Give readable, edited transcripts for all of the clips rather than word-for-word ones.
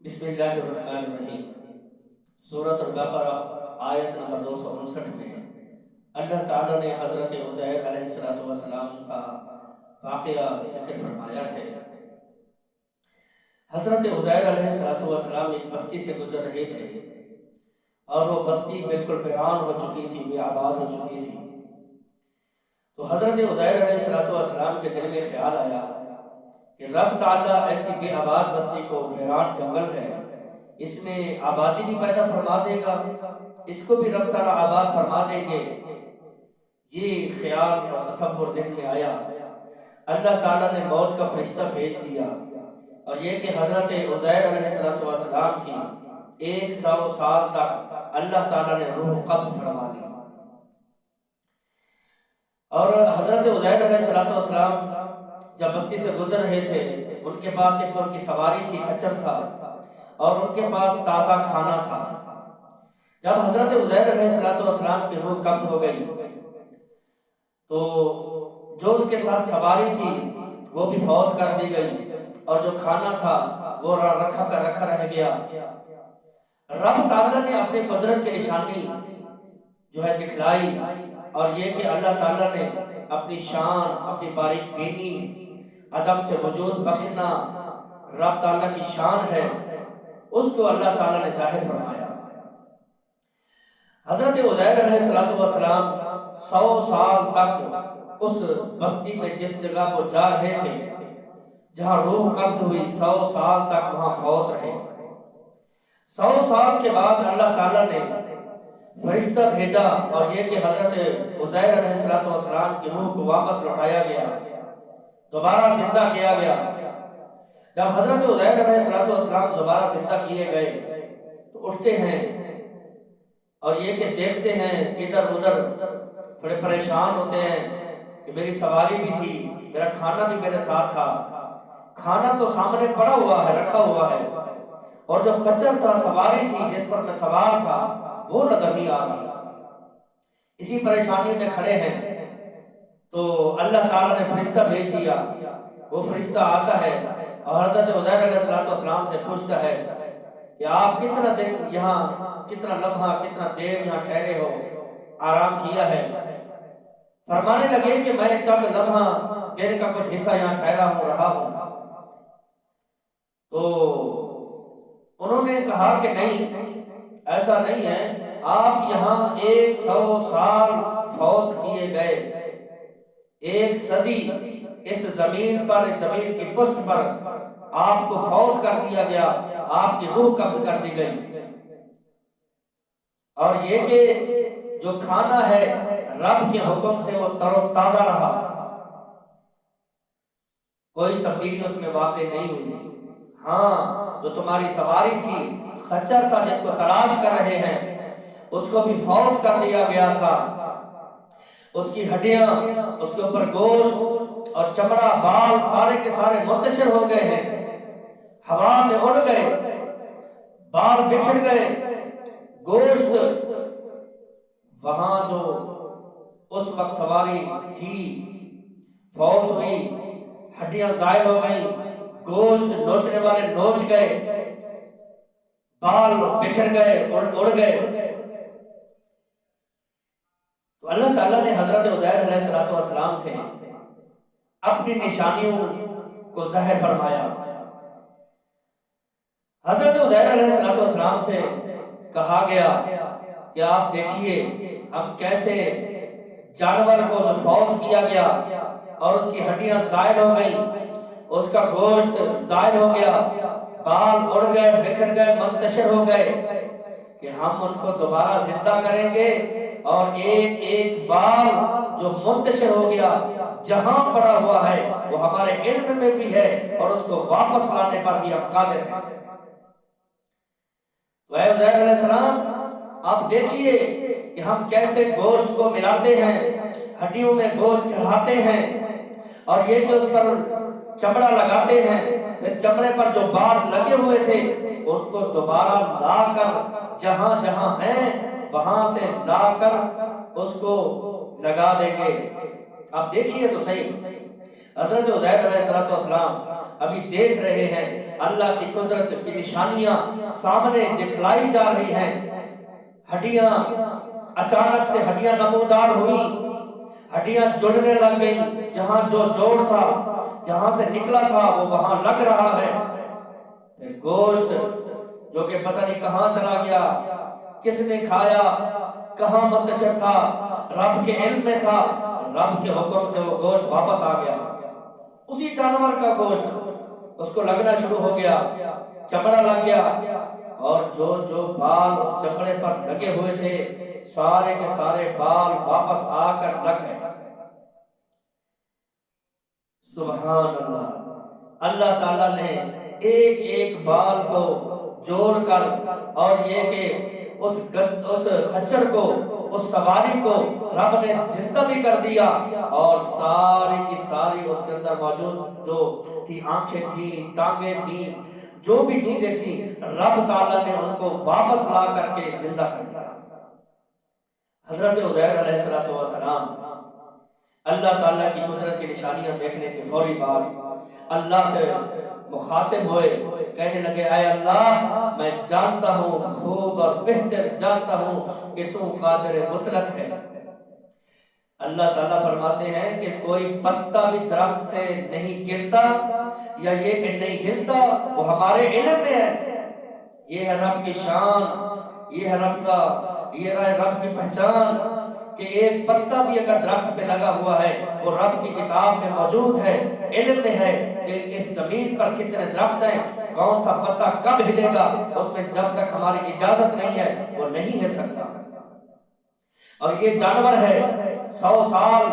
بسم اللہ الرحمن الرحیم۔ سورۃ البقرہ آیت نمبر 259 میں اللہ تعالیٰ نے حضرت عزیر علیہ السلام کا واقعہ ذکر فرمایا ہے۔ حضرت عزیر علیہ السلام ایک بستی سے گزر رہے تھے اور وہ بستی بالکل ویران ہو چکی تھی، بے آباد ہو چکی تھی۔ تو حضرت عزیر علیہ السلام کے دل میں خیال آیا کہ رب تعالیٰ ایسی بے آباد بستی کو، ویران جنگل ہے، اس میں آبادی بھی پیدا فرما دے گا، اس کو بھی رب تعالیٰ آباد فرما دیں گے۔ یہ خیال اور تصور ذہن میں آیا۔ اللہ تعالیٰ نے موت کا فرشتہ بھیج دیا، اور یہ کہ حضرت عزیر علیہ السلام کی 100 سال تک اللہ تعالیٰ نے روح قبض فرما لی۔ اور حضرت عزیر علیہ السلام جب بستی سے گزر رہے تھے، ان کے پاس ایک ان کی سواری تھی، خچر تھا، اور ان کے پاس تازہ کھانا تھا۔ جب حضرت عزیر علیہ السلام کی روح قبض ہو گئی تو جو ان کے ساتھ سواری تھی وہ بھی فوت کر دی گئی، اور جو کھانا تھا وہ رکھا رہ گیا۔ رب تعالیٰ نے اپنی قدرت کی نشانی جو ہے دکھلائی، اور یہ کہ اللہ تعالیٰ نے اپنی شان، اپنی باریک بینی، عدم سے وجود بخشنا رب تعالیٰ کی شان ہے، اس کو اللہ تعالیٰ نے ظاہر فرمایا۔ حضرت عزیر علیہ السلام 100 سال تک اس بستی میں جس جگہ وہ جا رہے تھے، جہاں روح قبض ہوئی، 100 سال تک وہاں فوت رہے۔ 100 سال کے بعد اللہ تعالیٰ نے فرشتہ بھیجا، اور یہ کہ حضرت عزیر علیہ السلام کی روح کو واپس لوٹایا گیا، دوبارہ زندہ کیا گیا۔ جب حضرت عزیر علیہ السلام دوبارہ زندہ کیے گئے تو اٹھتے ہیں، اور یہ کہ دیکھتے ہیں ادھر ادھر، بڑے پریشان ہوتے ہیں کہ میری سواری بھی تھی، میرا کھانا بھی میرے ساتھ تھا، کھانا تو سامنے پڑا ہوا ہے، رکھا ہوا ہے، اور جو خچر تھا، سواری تھی جس پر میں سوار تھا، وہ نظر نہیں آ رہا۔ اسی پریشانی میں کھڑے ہیں تو اللہ تعالیٰ نے فرشتہ بھیج دیا۔ وہ فرشتہ آتا ہے اور حضرت عزیر علیہ السلام سے پوچھتا ہے کہ آپ کتنا دن یہاں، کتنا لمحہ، کتنا دیر یہاں ٹھہرے ہو، آرام کیا ہے؟ فرمانے لگے کہ میں چند لمحہ دن کا کچھ حصہ یہاں ٹھہرا ہوں، رہا ہوں۔ تو انہوں نے کہا کہ نہیں، ایسا نہیں ہے، آپ یہاں 100 سال فوت کیے گئے، 1 صدی اس زمین پر، اس زمین کی پشت پر آپ کو فوت کر دیا گیا، آپ کی روح قبض کر دی گئی۔ اور یہ کہ جو کھانا ہے رب کے حکم سے وہ تر و تازہ رہا، کوئی تبدیلی اس میں واقع نہیں ہوئی۔ ہاں، جو تمہاری سواری تھی، خچر تھا جس کو تلاش کر رہے ہیں، اس کو بھی فوت کر دیا گیا تھا۔ اس کی ہڈیاں، اس کے اوپر گوشت اور چمڑا، بال سارے کے سارے منتشر ہو گئے ہیں، ہوا میں اڑ گئے، بال بکھر گئے، گوشت وہاں جو اس وقت سواری تھی فوت ہوئی، ہڈیاں زائل ہو گئی، گوشت نوچنے والے نوچ گئے، بال بکھر گئے، اڑ گئے۔ تو اللہ تعالیٰ نے حضرت عزیر علیہ السلام سے اپنی نشانیوں کو ظاہر فرمایا۔ حضرت عزیر علیہ السلام سے کہا گیا کہ آپ دیکھیے ہم کیسے جانور کو جو فوت کیا گیا اور اس کی ہڈیاں زائل ہو گئیں، اس کا گوشت زائل ہو گیا، بال اڑ گئے، بکھر گئے، منتشر ہو گئے، کہ ہم ان کو دوبارہ زندہ کریں گے، اور ایک ایک بال جو منتشر ہو گیا جہاں پڑا ہوا ہے وہ ہمارے علم میں بھی ہے، اور اس کو واپس لانے پر بھی ہم قادر ہیں۔ تو اے عزیر علیہ السلام، آپ دیکھیے کہ ہم کیسے گوشت کو ملاتے ہیں، ہڈیوں میں گوشت چڑھاتے ہیں، اور یہ جو اس پر چمڑا لگاتے ہیں، پھر چمڑے پر جو بال لگے ہوئے تھے ان کو دوبارہ لا کر جہاں جہاں ہیں وہاں سے لا کر اس کو لگا دیں گے۔ آپ دیکھیے تو صحیح، حضرت عزیر علیہ السلام ابھی دیکھ رہے ہیں اللہ کی قدرت کی نشانیاں سامنے دکھلائی جا رہی ہیں. ہڈیاں اچانک سے ہڈیاں نمودار ہوئی، ہڈیاں جڑنے لگ گئی، جہاں جو جوڑ تھا جہاں سے نکلا تھا وہ وہاں لگ رہا ہے. پھر گوشت جو کہ پتہ نہیں کہاں چلا گیا، کس نے کھایا، کہاں منتشر تھا، رب کے علم میں تھا، رب کے حکم سے وہ گوشت واپس آ گیا. اسی جانور کا گوشت اس کو لگنا شروع ہو گیا، چمڑا لگ گیا، اور جو جو بال اس چمڑے پر لگے ہوئے تھے سارے کے سارے بال واپس آ کر لگ گئے. سبحان اللہ. اللہ تعالیٰ نے ایک ایک بال کو جوڑ کر، اور یہ کہ اس خچر کو، اس سواری کو رب نے زندہ بھی کر دیا، اور ساری کی ساری اس کے اندر موجود جو تھی، آنکھیں تھیں، ٹانگیں تھیں، جو بھی چیزیں تھیں، رب تعالیٰ نے ان کو واپس لا کر کے زندہ کر دیا. حضرت عزیر علیہ السلام اللہ تعالیٰ کی قدرت کی نشانیاں دیکھنے کے فوری بعد اللہ سے مخاطب ہوئے، کہنے لگے اے اللہ میں جانتا ہوں، خوب اور بہتر جانتا ہوں کہ تو قادر مطلق ہے. اللہ تعالیٰ فرماتے ہیں کہ کوئی پتا بھی درخت سے نہیں گرتا یا یہ کہ نہیں ہلتا، وہ ہمارے علم میں ہے. یہ ہے رب کی شان، یہ ہے رب کی پہچان کہ ایک پتا بھی اگر درخت پہ لگا ہوا ہے وہ رب کی کتاب میں موجود ہے، علم میں ہے کہ اس زمین پر کتنے درخت ہیں، کون سا پتا کب ہلے گا، اس میں جب تک ہماری اجازت نہیں ہے وہ نہیں ہل سکتا. اور یہ جانور ہے 100 سال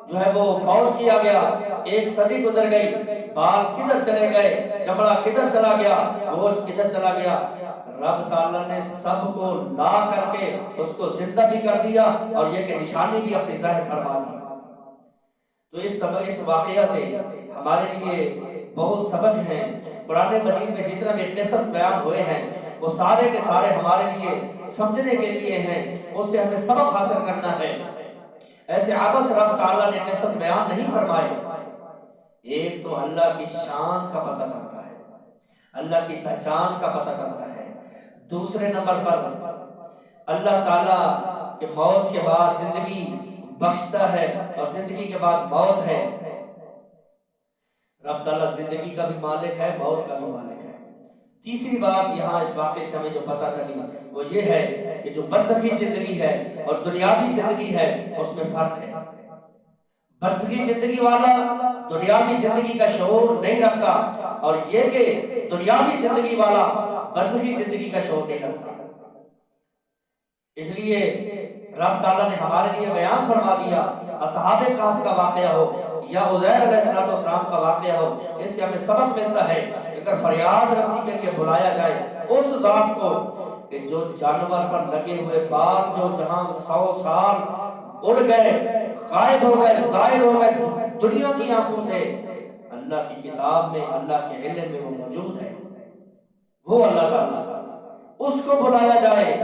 جو ہے وہ فوت کیا گیا، 1 صدی گزر گئی، بال کدھر چلے گئے، چمڑا کدھر چلا گیا، گوشت کدھر چلا گیا، رب تعالیٰ نے سب کو لا کر کے اس کو زندہ بھی کر دیا، اور یہ کہ نشانی بھی اپنی ظاہر فرما دی. تو اس واقعہ سے ہمارے لیے بہت سبق ہیں. قرآن مجید میں جتنا بھی قصص بیان ہوئے ہیں وہ سارے کے سارے ہمارے لیے سمجھنے کے لیے ہیں، اس سے ہمیں سبق حاصل کرنا ہے. ایسے عبث رب تعالیٰ نے قصص بیان نہیں فرمائے. ایک تو اللہ کی شان کا پتہ چلتا ہے، اللہ کی پہچان کا پتہ چلتا ہے. دوسرے نمبر پر اللہ تعالیٰ کہ موت کے بعد زندگی بخشتا ہے، اور زندگی کے بعد موت ہے. رب تعالیٰ زندگی کا بھی مالک ہے، موت کا بھی مالک ہے. تیسری بات یہاں اس واقعے سے ہمیں جو پتہ چلی وہ یہ ہے کہ جو برزخی زندگی ہے اور دنیاوی زندگی ہے اس میں فرق ہے. برزخی زندگی والا دنیاوی زندگی کا شعور نہیں رکھتا، اور یہ کہ دنیاوی زندگی والا برزخی زندگی کا شعور نہیں رکھتا. اس لیے رب تعالیٰ نے ہمارے لیے بیان فرما دیا، اصحاب کہف کا واقعہ ہو یا عزیر علیہ السلام کا واقعہ ہو، اس سے ہمیں سبق ملتا ہے اگر فریاد رسی کے لیے بلایا جائے اس ذات کو کہ جو جانور پر لگے ہوئے بال جو جہاں 100 سال اڑ گئے، غائب ہو گئے، زائل ہو گئے دنیا کی آنکھوں سے، اللہ کی کتاب میں، اللہ کے علم میں وہ موجود ہے. وہ اللہ تعالیٰ، اس کو بلایا جائے.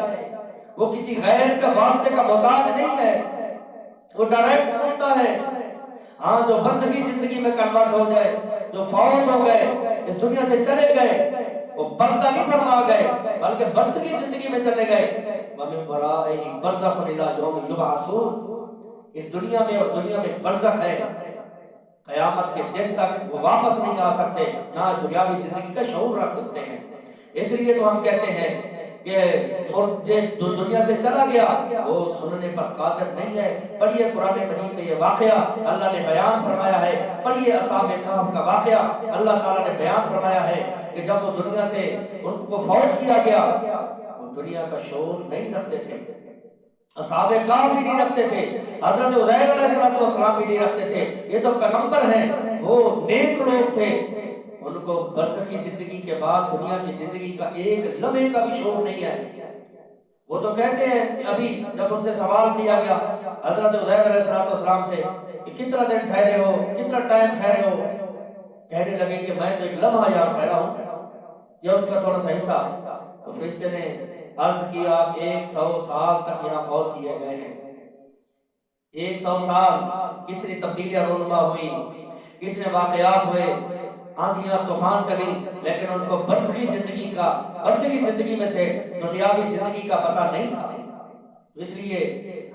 وہ کسی غیر کا واسطے کا محتاج نہیں ہے، وہ ڈائریکٹ سنتا ہے. ہاں جو برزخی زندگی میں کنورٹ ہو گئے، جو فوت ہو گئے، اس دنیا سے چلے گئے، وہ برتا نہیں فرما گئے بلکہ برزخی زندگی میں چلے گئے. وَمِن وَرَائِهِمْ بَرْزَخٌ إِلَىٰ يَوْمِ يُبْعَثُونَ. اس دنیا میں اور دنیا میں برزخ ہے، قیامت کے دن تک وہ واپس نہیں آ سکتے، نہ دنیاوی زندگی کا شعور رکھ سکتے ہیں. اس لیے تو ہم کہتے ہیں کہ جو دنیا سے چلا گیا وہ سننے پر قادر نہیں ہے. پڑھیے قرآن مجید میں یہ واقعہ اللہ نے بیان فرمایا ہے. پڑھیے اصحاب کہف کا واقعہ اللہ تعالیٰ نے بیان فرمایا ہے کہ جب وہ دنیا سے ان کو فوت کیا گیا وہ دنیا کا شعور نہیں رکھتے تھے. اصحاب کہف بھی نہیں رکھتے تھے، حضرت عزیر علیہ السلام بھی نہیں رکھتے تھے. یہ تو پیغمبر ہیں، وہ نیک لوگ تھے. ان کو برزخی زندگی کے بعد دنیا کی زندگی کا ایک لمحے کا بھی شعور نہیں ہے. وہ تو کہتے ہیں کہ ابھی جب ان سے سوال کیا گیا حضرت عزیر علیہ السلام سے کہ کتنا دن ٹھہرے ہو، کتنا ٹائم ٹھہرے ہو، کہنے لگے کہ میں تو ایک لمحہ یہاں ٹھہرا ہوں یا اس کا تھوڑا سا حصہ. تو فرشتے نے عرض کیا آپ 100 سال تک یہاں فوت کیے گئے ہیں. 100 سال کتنی تبدیلیاں رونما ہوئی، کتنے واقعات ہوئے. آندھیاں طوفان چلی، لیکن ان کو برزخی زندگی میں تھے، دنیاوی زندگی کا پتہ نہیں تھا۔ اس لیے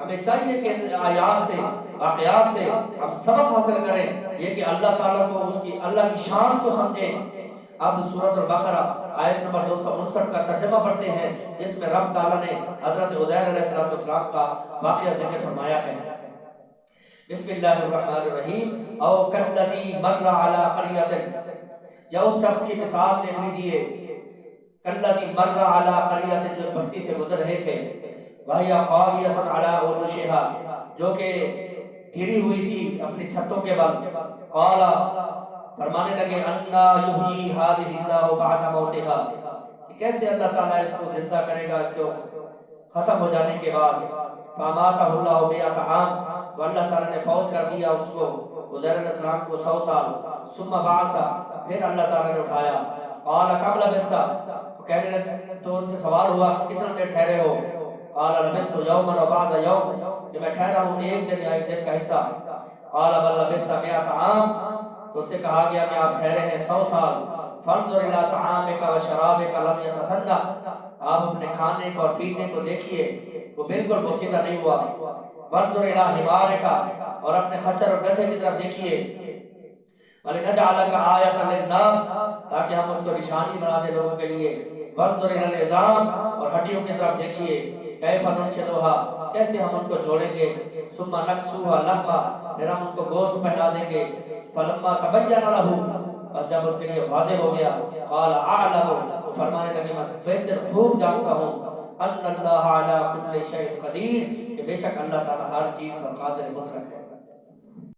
ہمیں چاہیے کہ ان آیات سے، واقعات سے ہم سبق حاصل کریں، یہ کہ اللہ تعالیٰ کو، اس کی اللہ کی شان کو سمجھیں۔ اب سورۃ البقرہ آیت نمبر 259 کا ترجمہ پڑھتے ہیں، جس میں رب تعالیٰ نے حضرت عزیر علیہ السلام کا واقعہ ذکر فرمایا ہے۔ بسم اللہ الرحمن الرحیم۔ او کالذی مر علی قریۃ، یا اس شخص کی مثال دیکھ لیجئے، کالذی مر علی قریۃ، جو بستی سے گزر رہے تھے، وہی خاویۃ علی عروشها، جو کہ گری ہوئی تھی اپنی چھتوں کے بل، قال، فرمانے لگے، انا یحیی ہذہ اللہ بعد موتها، کہ کیسے اللہ تعالیٰ اس کو زندہ کرے گا اس کو ختم ہو جانے کے بعد۔ فاماتہ اللہ 100 عام، تو اللہ تعالیٰ نے فوت کر دیا اس کو، عزیر علیہ السلام کو 100 سال۔ ثم بعث، پھر اللہ تعالیٰ نے اٹھایا۔ قال کم لبثت، تو کہنے لگے، تو ان سے سوال ہوا کہ کتنا دیر ٹھہرے ہو؟ قال لبثت یوما وبعد یوم، کہ میں ٹھہرا ہوں ایک دن یا ایک دن کا حصہ۔ قال بل لبثت 100 عام، تو ان سے کہا گیا کہ آپ ٹھہرے ہیں 100 سال۔ فانظر الی طعامک و شرابک لم یتصنع، آپ اپنے کھانے کو اور پینے کو دیکھیے، وہ بالکل بوسیدہ نہیں ہوا۔ وانظر الی حمارک، اور اپنے خچر اور گدھے کی طرف دیکھیے۔ وَلِنَجْعَلَكَ آیَةً لِلنَّاسِ، تاکہ ہم اس کو نشانی بنا دیں لوگوں کے لیے۔ وانظر الی العظام، اور ہڈیوں کی طرف دیکھیے۔ کیف ننشزها، کیسے ہم ان کو جوڑیں گے۔ ثم نکسوها لحما، پھر ہم ان کو گوشت پہنا دیں گے۔ فلما تبین له، بس جب ان کے لیے واضح ہو گیا، قال اعلم، تو فرمانے لگے، میں بہتر خوب جانتا ہوں، ان اللہ علی کل شیء قدیر، کہ بے شک اللہ تعالیٰ ہر چیز پر قادر مطلق ہے۔